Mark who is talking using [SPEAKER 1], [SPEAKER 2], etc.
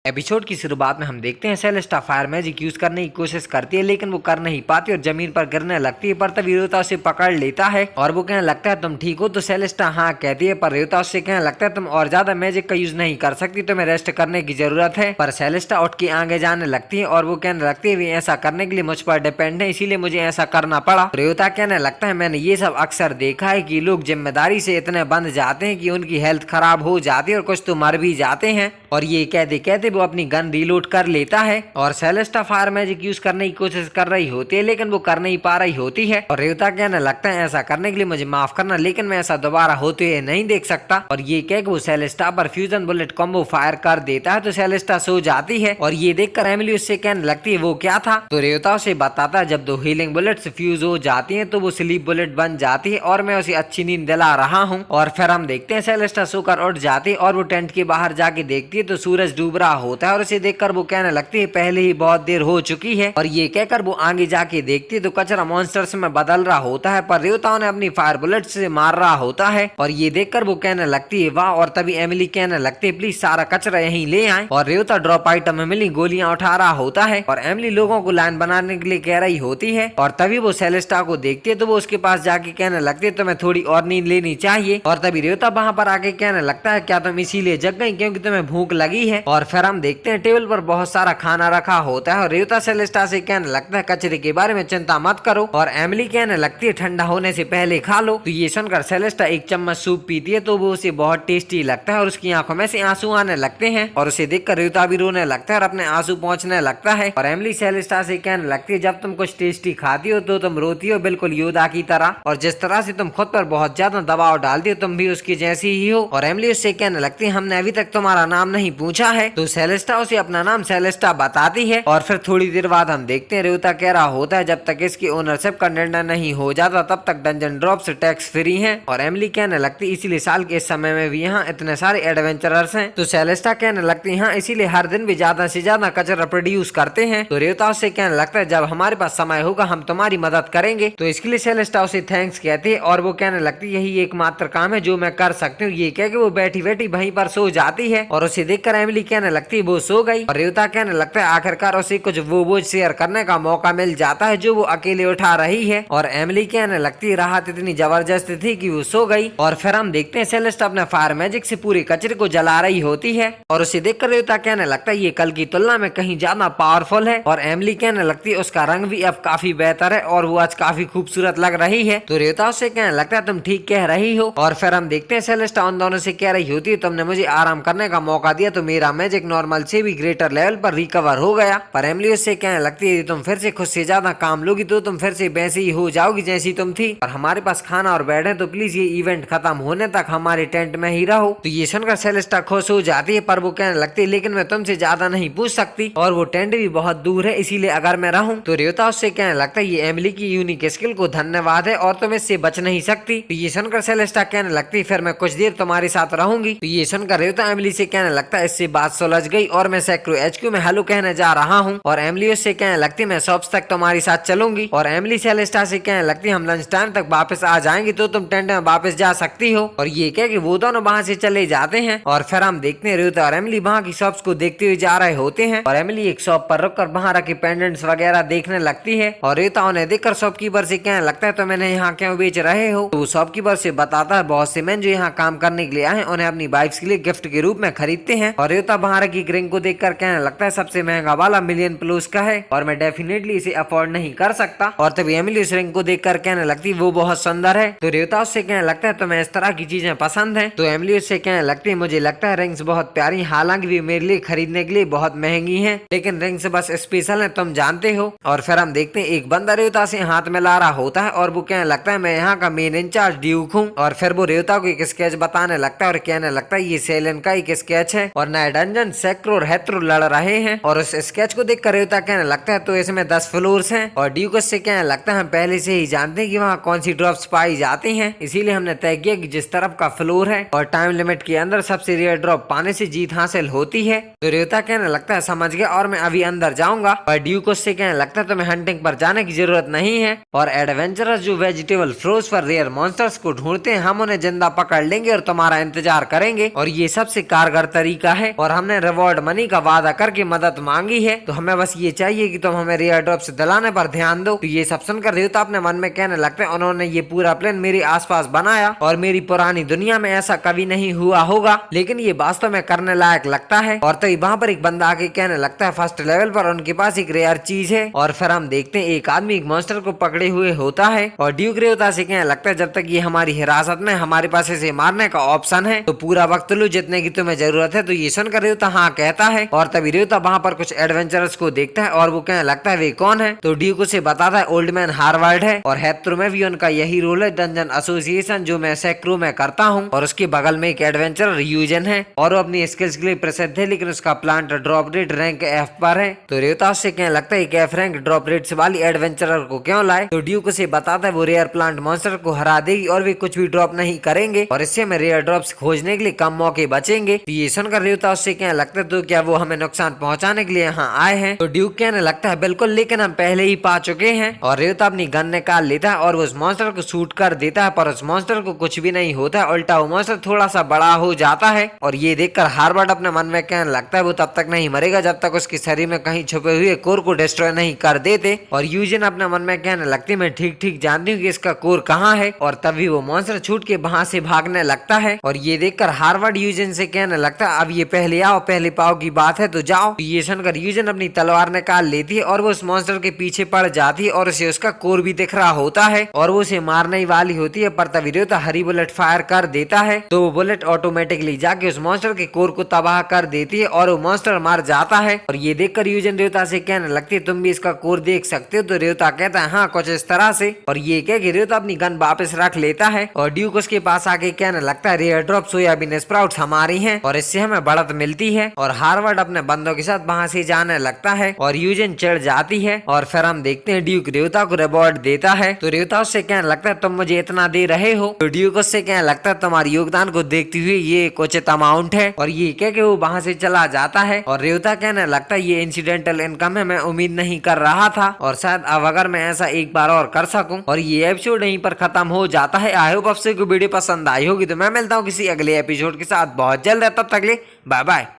[SPEAKER 1] Episode की शुरुआत में हम देखते हैं सेलेस्टा फायर मैजिक यूज करने की कोशिश करती है, लेकिन वो कर नहीं पाती और जमीन पर गिरने लगती है। पर तब रेवता उसे पकड़ लेता है और वो कहने लगता है तुम ठीक हो। तो सेलेस्टा हाँ कहती है, पर रेवता उससे कहने लगता है तुम और ज्यादा मैजिक का यूज नहीं कर सकती, तुम्हें रेस्ट करने की जरूरत है। पर सेलेस्टा उठ के आगे जाने लगती है और वो कहने लगती है वे ऐसा करने के लिए मुझ पर डिपेंड है, इसीलिए मुझे ऐसा करना पड़ा। रेवता कहने लगता है मैंने ये सब अक्सर देखा है कि लोग जिम्मेदारी से इतने बंध जाते हैं कि उनकी हेल्थ खराब हो जाती है और कुछ तो मर भी जाते हैं। और ये कहते कहते वो अपनी गन रीलोड कर लेता है और सेलेस्टा फायर मैजिक यूज करने की कोशिश कर रही होती है, लेकिन वो कर नहीं पा रही होती है। और रेवता कहने लगता है ऐसा करने के लिए मुझे माफ करना, लेकिन मैं ऐसा दोबारा होते हुए नहीं देख सकता। और ये कह के वो सेलेस्टा पर फ्यूजन बुलेट कॉम्बो फायर कर देता है तो सेलेस्टा सो जाती है। और ये देखकर एमिली उससे कहने लगती है वो क्या था। तो रेवता उसे बताता है जब दो हीलिंग बुलेट्स फ्यूज हो जाती है तो वो स्लीप बुलेट बन जाती है और मैं उसे अच्छी नींद दिला रहा हूँ। और फिर हम देखते हैं सेलेस्टा सोकर उठ जाती है और वो टेंट के बाहर जाके देखती है तो सूरज डूब रहा होता है और उसे देखकर वो कहने लगती है पहले ही बहुत देर हो चुकी है। और ये कहकर वो आगे जाके देखती है तो कचरा मॉन्स्टर्स में बदल रहा होता है, पर रेवता ने अपनी फायर बुलेट से मार रहा होता है। और ये देखकर वो कहने लगती है वाह। और तभी एमिली कहने लगती है प्लीज सारा कचरा यहीं ले आए। और रेवता ड्रॉप आइटम एमिली गोलियां उठा रहा होता है और एमिली लोगों को लाइन बनाने के लिए कह रही होती है। और तभी वो सेलेस्टा को देखती है तो वो उसके पास जाके कहने लगती है तुम्हें थोड़ी और नींद लेनी चाहिए। और तभी रेवता वहां पर आके कहने लगता है क्या तुम इसीलिए जग गई क्योंकि तुम्हें भूख लगी है। और फिर हम देखते हैं टेबल पर बहुत सारा खाना रखा होता है और रेवता सेलेस्टा से कहने लगता है कचरे के बारे में चिंता मत करो। और एमिली कहने लगती है ठंडा होने से पहले खा लो। तो ये सुनकर सेलेस्टा एक चम्मच सूप पीती है तो वो उसे बहुत टेस्टी लगता है और उसकी आंखों में से आंसू आने लगते हैं। और उसे देखकर रेवता भी रोने लगता है और अपने आंसू पहुंचने लगता है। और एमिली सेलेस्टा से कहने लगती है जब तुम कुछ टेस्टी खाती हो तो तुम रोती हो बिल्कुल योदा की तरह, और जिस तरह से तुम खुद पर बहुत ज्यादा दबाव डालती हो तुम भी उसकी जैसी ही हो। और एमिली उससे कहने लगती है हमने अभी तक तुम्हारा नाम नहीं पूछा है। तो सेलेस्टा उसे अपना नाम सेलेस्टा बताती है। और फिर थोड़ी देर बाद हम देखते हैं रेवता कह रहा होता है जब तक इसकी ओनरशिप का निर्णय नहीं हो जाता तब तक डंजन ड्रॉप्स टैक्स फ्री हैं। और एमिली कहने लगती इसीलिए साल के इस समय में भी यहाँ इतने सारे एडवेंचरर्स हैं। तो सेलेस्टा कहने लगती है हाँ इसीलिए हर दिन भी ज्यादा से ज्यादा कचरा प्रोड्यूस करते हैं। तो रेवता उससे कहने लगता है जब हमारे पास समय होगा हम तुम्हारी मदद करेंगे। तो इसके लिए सेलेस्टा उसे थैंक्स कहती है और वो कहने लगती यही एकमात्र काम है जो मैं कर सकती हूँ। ये कह के वो बैठी बैठी वहीं पर सो जाती है और उसे देखकर एमिली कहने लगती वो सो गई। और रेवता कहने लगता है आखिरकार उसे कुछ वो बोझ शेयर करने का मौका मिल जाता है जो वो अकेले उठा रही है। और एमिली कहने लगती राहत इतनी जबरदस्त थी कि वो सो गई। और फिर हम देखते हैं सेलेस्टा अपने फायर मैजिक से पूरे कचरे को जला रही होती है और उसे देखकर रेवता कहने लगता है ये कल की तुलना में कहीं ज्यादा पावरफुल है। और एमिली कहने लगती है उसका रंग भी अब काफी बेहतर है और वो आज काफी खूबसूरत लग रही है। तो रेवता उससे कहने लगता है तुम ठीक कह रही हो। और फिर हम देखते हैं सेलेस्टा उन दोनों से कह रही होती है तुमने मुझे आराम करने का मौका दिया तो मेरा मैजिक नॉर्मल से भी ग्रेटर लेवल पर रिकवर हो गया। पर एमिली उससे कहने लगती है तुम फिर से खुद से ज्यादा काम लोगी तो तुम फिर से वैसे ही हो जाओगी जैसी तुम थी। और हमारे पास खाना और बेड है तो प्लीज ये इवेंट खत्म होने तक हमारे टेंट में ही रहो। तो ये सुनकर सेलेस्टा खुश हो जाती है, पर वो कहने लगती है लेकिन मैं तुमसे ज्यादा नहीं पूछ सकती और वो टेंट भी बहुत दूर है, इसीलिए अगर मैं रहूं। तो रेवता उससे कहने लगता है ये एमिली की यूनिक स्किल को धन्यवाद है और तुम इससे बच नहीं सकती। तो ये सुनकर सेलेस्टा कहने लगती फिर मैं कुछ देर तुम्हारे साथ रहूंगी। तो ये सुनकर रेवता एमिली से कहने लगता है इससे बात सुलझ गई और मैं सैक्रो एचक्यू में हेलो कहने जा रहा हूँ। और एमिली उससे कहने लगती मैं शॉप्स तक तुम्हारे साथ चलूंगी। और एमिली सेलेस्टा से कहने लगती हम लंच टाइम तक वापस आ जाएंगे तो तुम टेंट में वापस जा सकती हो। और ये कह के वो दोनों वहाँ से चले जाते हैं। और फिर हम देखते हैं रेवता और एमिली वहाँ की शॉप्स को देखते हुए जा रहे होते हैं। और एमिली एक शॉप पर रुककर वहाँ रखे पेंडेंट्स वगैरह देखने लगती है और रेवता उन्हें देखकर शॉपकीपर से कहने लगता है तो मैंने यहाँ क्यों बेच रहे हो। तो वो शॉपकीपर से बताता है बहुत से मैन जो यहाँ काम करने के लिए आए उन्हें अपनी वाइफ्स के लिए गिफ्ट के रूप में खरीदते हैं। और रेवता वहाँ रखी रिंग को देखकर कहने लगता है सबसे महंगा वाला मिलियन प्लस का है और मैं डेफिनेटली इसे अफोर्ड नहीं कर सकता। और तभी एमिली उस रिंग को देखकर कहने लगती वो बहुत सुंदर है। तो रेवता उससे कहने लगता है तुम्हें इस तरह की चीजें पसंद है। तो एमिली उससे कहने लगती है मुझे लगता है रिंग्स बहुत प्यारी, हालांकि भी मेरे लिए खरीदने के लिए बहुत महंगी है, लेकिन रिंग्स बस स्पेशल है, तुम जानते हो। और फिर हम देखते हैं एक बंदा रेवता से हाथ में ला रहा होता है और वो कहने लगता है मैं यहाँ का मेन इंचार्ज ड्यूक हूँ। और फिर वो रेवता को एक स्केच बताने लगता है और कहने लगता है ये सेलन का एक स्केच है और नए डंजन सैक्रो और हेत्रो लड़ रहे हैं। और उस स्केच को देखकर रेवता कहने लगता है तो इसमें 10 फ्लोर्स हैं। और ड्यूक उससे कहने लगता है हम पहले से ही जानते हैं कि वहाँ कौन सी ड्रॉप्स पाई जाती हैं, इसीलिए हमने तय किया कि जिस तरफ का फ्लोर है और टाइम लिमिट के अंदर सबसे रेयर ड्रॉप पाने से जीत हासिल होती है। तो रेवता कहने लगता है समझ गया और मैं अभी अंदर जाऊंगा। और ड्यूक उससे कहने लगता है तुम्हें हंटिंग पर जाने की जरूरत नहीं है और एडवेंचरर्स जो वेजिटेबल फ्लोर्स पर रेयर मॉन्स्टर्स को ढूंढते हैं हम उन्हें जिंदा पकड़ लेंगे और तुम्हारा इंतजार करेंगे और ये सबसे कारगर तरीका है। और हमने रिवॉर्ड मनी का वादा करके मदद मांगी है, तो हमें बस ये चाहिए कि तुम हमें रेयर ड्रॉप से दिलाने पर ध्यान दो। तो ये सब सुनकर रेवता अपने मन में कहने लगते हैं उन्होंने ये पूरा प्लान मेरे आसपास बनाया और मेरी पुरानी दुनिया में ऐसा कभी नहीं हुआ होगा, लेकिन ये वास्तव में करने लायक लगता है। और तभी वहाँ पर एक बंदा आके कहने लगता है फर्स्ट लेवल पर उनके पास एक रेयर चीज है। और फिर हम देखते हैं एक आदमी एक मॉन्स्टर को पकड़े हुए होता है और ड्यूक रेवता से कहने लगता है जब तक ये हमारी हिरासत में हमारे पास इसे मारने का ऑप्शन है तो पूरा वक्त लो जितने की तुम्हें जरूरत है। तो ये सुनकर रेवता हाँ कहता है और तभी रेवता वहाँ पर कुछ एडवेंचरर्स को देखता है और वो कहने लगता है वे कौन है। तो ड्यूक उसे बताता है ओल्ड मैन हार्वर्ड है और हैथ्रो में भी उनका यही रोल है डंजन एसोसिएशन जो मैं सेक्रो में करता हूँ। और उसके बगल में एक एडवेंचरर यूजन है और वो अपनी स्किल्स के लिए प्रसिद्ध है, लेकिन उसका plant drop rate rank F पर है। तो रेवता उससे कहने लगता है F रैंक ड्रॉप रेट वाली एडवेंचरर को क्यों लाए। तो ड्यूक उसे बताता है वो रेयर प्लांट मॉन्स्टर को हरा देगी और वे कुछ भी ड्रॉप नहीं करेंगे और इससे हमें रेयर ड्रॉप्स खोजने के लिए कम मौके बचेंगे। तो ये सुनकर रेवता उससे कहने लगता है तो क्या वो हमें नुकसान पहुंचाने के लिए यहाँ आए हैं। तो ड्यूक कहने लगता है बिल्कुल, लेकिन हम पहले ही पा चुके हैं। और रेवता अपनी गन निकाल लेता है और उस मॉन्स्टर को शूट कर देता है, पर उस मॉन्स्टर को कुछ भी नहीं होता है, उल्टा वो मॉन्स्टर थोड़ा सा बड़ा हो जाता है। और ये देखकर हार्वर्ड अपने मन में कहने लगता है वो तब तक नहीं मरेगा जब तक उसके शरीर में कहीं छुपे हुए कोर को डिस्ट्रॉय नहीं कर देते। और यूजिन अपने मन में कहने लगती मैं ठीक ठीक जानती हूँ कि इसका कोर कहाँ है। और तभी वो मॉन्स्टर छूट के वहां से भागने लगता है और ये देखकर हार्वर्ड यूजिन से कहने लगता है अब ये पहले आओ पहले पाओ की बात है तो जाओ। तो ये सुनकर यूजिन अपनी तलवार निकाल लेती है और वो उस मॉन्स्टर के पीछे पड़ जाती है और उसे उसका कोर भी दिख रहा होता है और वो उसे मारने वाली होती है, पर तभी रेवता हरी बुलेट फायर कर देता है। तो वो बुलेट ऑटोमेटिकली जाके उस मॉन्स्टर के कोर को तबाह कर देती है और वो मॉन्स्टर मार जाता है। और ये देखकर यूजिन रेवता से कहने लगती है तुम भी इसका कोर देख सकते हो। तो रेवता कहता है हाँ कुछ इस तरह से। और ये कह के रेवता अपनी गन वापस रख लेता है और ड्यूक उसके पास आके कहने लगता है रेयर ड्रॉप सोयाबीन स्प्राउट्स हमारी हैं और इससे हमें बढ़त मिलती है। और हार्वर्ड अपने बंदों के साथ वहां से जाने लगता है और यूजिन चढ़ जाती है और फिर हम देखते हैं ड्यूक रेवता को रिवॉर्ड देता है। तो रेवता उससे कहने लगता है तुम मुझे इतना दे रहे हो। तो ड्यूक उससे कहने लगता है तुम्हारे योगदान को देखते हुए ये एक उचित अमाउंट है। और ये कह के वो वहां से चला जाता है और रेवता कहने लगता है ये इंसिडेंटल इनकम है, मैं उम्मीद नहीं कर रहा था और शायद अब अगर मैं ऐसा एक बार और कर सकूं। और ये एपिसोड यहीं पर खत्म हो जाता है। आई होप आपसे कोई वीडियो पसंद आई होगी। तो मैं मिलता हूँ किसी अगले एपिसोड के साथ बहुत जल्द। तब तक ले बाय बाय।